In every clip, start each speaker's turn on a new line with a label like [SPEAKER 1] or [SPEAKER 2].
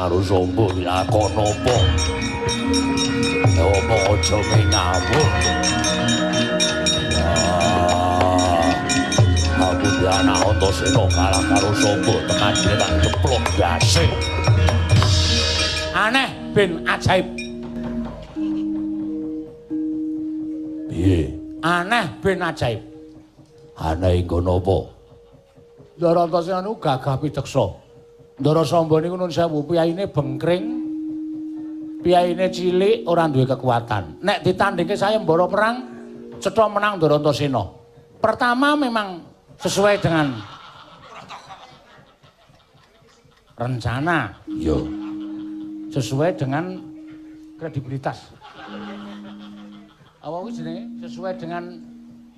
[SPEAKER 1] karo sombo lakon apa apa aja ngawur aku diana Antasena kalah karo sombo tekan tak ceplok gase aneh ben ajaib piye aneh ben ajaib aneh nggono apa Ndara Antasena niku gagah piteksa Ndara Samba niku nun sewu piyaine bengkring piyaine cilik ora duwe kekuatan nek ditandingke sayembara perang cetha menang Ndara Antasena pertama memang sesuai dengan rencana yo sesuai dengan kredibilitas apa kuwi jenenge sesuai dengan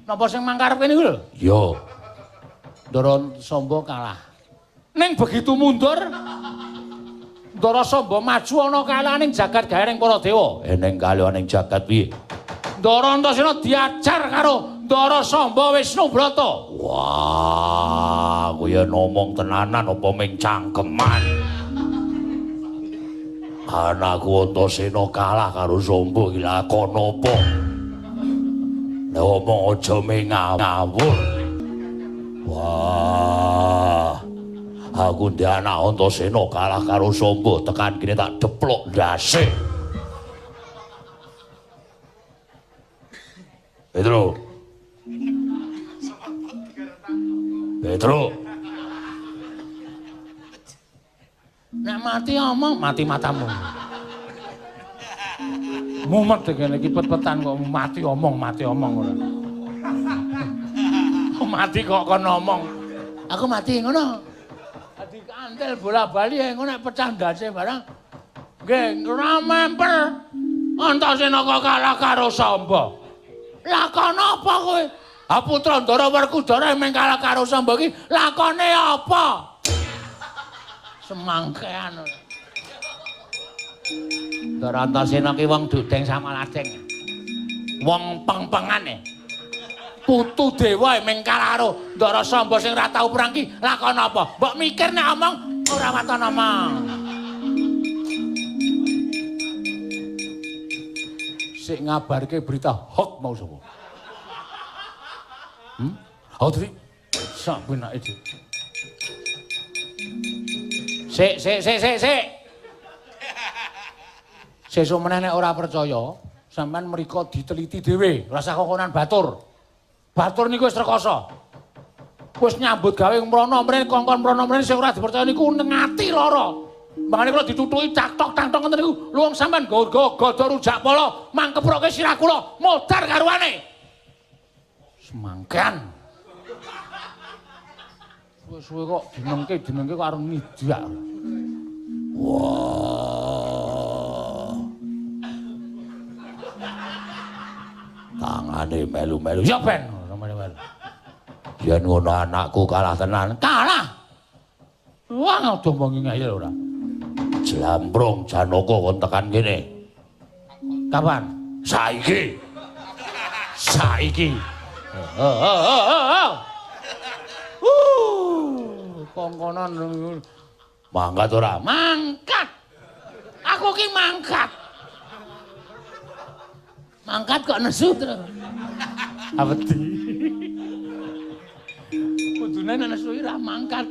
[SPEAKER 1] napa sing mangkarepke niku lho yo Ndara Samba kalah ning begitu mundur Ndara Samba maju ana kalah ning jagat gawe ning para dewa ning kalih ning jagat piye Ndara Antasena diajar karo Ndara Samba Wisnubrata wah kuwi ngomong tenanan apa ming cangkeman anakku Antasena kalah karo Samba iki lakon apa nek omong aja ming ngawur wah aku ndek anak Antasena kalah karo Samba tekan kene tak deplok ndase Pedro nek mati omong mati matamu mumet kene iki pet-petan kok mati omong ora mati kok kon ngomong aku mati ngono dadi kantil bola-bali engko nek pecah ndase barang nggih ora memper Antasena kok kalah karo Samba lakon apa kowe ha putra Ndara Werkudara meng kalah karo Samba iki lakone apa semangkean Ndara Antasena ki wong dudeng sama lajeng wong peng-pengane putu dewa meng kalah karo Ndara Samba sing ora tau perang ki lakon apa mbok mikir nek omong ora waton omong sik ngabarke berita hoax mau sapa Audrey sak penake iki sik sesuk meneh nek ora percaya sampean mriko diteliti dhewe rasa kokonan batur niku wis rekoso wis nyambut gawe mrono mrene kongkon mrono mrene sing ora dipercaya niku ngati lara mangane kula ditutuki caktok tangtok ngoten niku luwung sampean godo rujak polo mangkeproke sirah kula modar karuane semangkan suwe-suwe kok dinengke kok arep nidak wah tangane melu-melu ya ben melu-melu yen ngono anakku kalah tenan kalah wah ngodo mbengi ngayal ora Jlambrong Janaka kon tekan kene kapan saiki kongkonan mangkat ora mangkat aku ki mangkat kok nesu terus awedi kudune nek nesu ora mangkat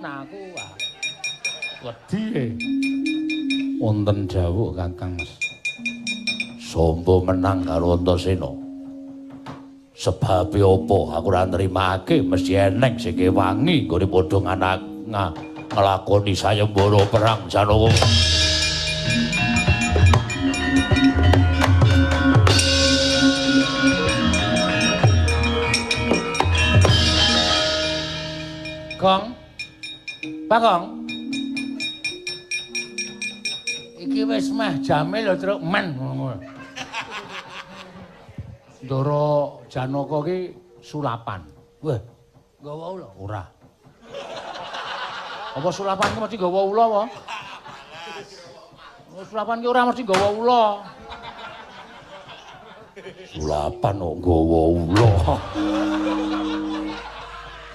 [SPEAKER 1] nah aku wedi wonten dawuh Kakang Mas Samba menang karo Antasena sebab apa aku ora nrimake mesti eneng sing wangi nggone padha nglakoni sayembara perang Janaka Kong Pak Kong iki wis meh jame lho truk men ngono Ndara Janaka ki sulapan. Wah, nggawa ula ora. Apa sulapan ki mesti nggawa ula apa? Sulapan ki ora mesti nggawa ula. Sulapan kok nggawa ula.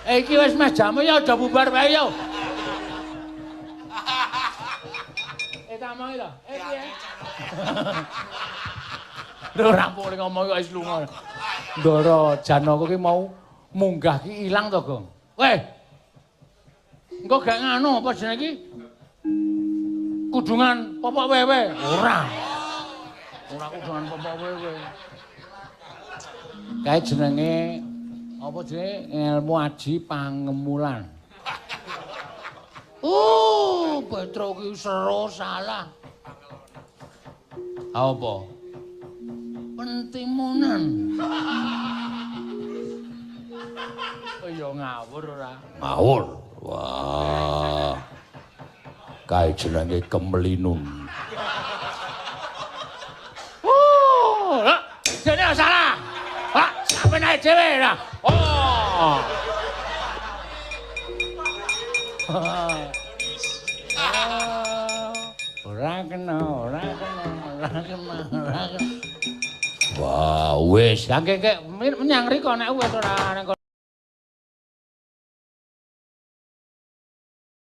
[SPEAKER 1] Iki wis meh jam ya aja bubar wae ya. kamu itu. Piye? Lho rampung ngomong kok wis lunga. Ndara Janaka ki mau munggah ki ilang to, Gong. Weh. Engko gak nganu apa jenenge iki? Kudungan popok wewe. Ora. Ora kudungan popok wewe. Kae jenenge apa jenenge ilmu aji pangemulan. Petro ki seru salah. Apa? Pentimunan. Oh ya ngawur ora? Ngawur. Wah. Kae jenenge Kemlinun. Dene salah. Pak, sampeyan ae dhewe lah. Oh. Ora kena. Wah, wis, engke menyang riko nek wis ora nek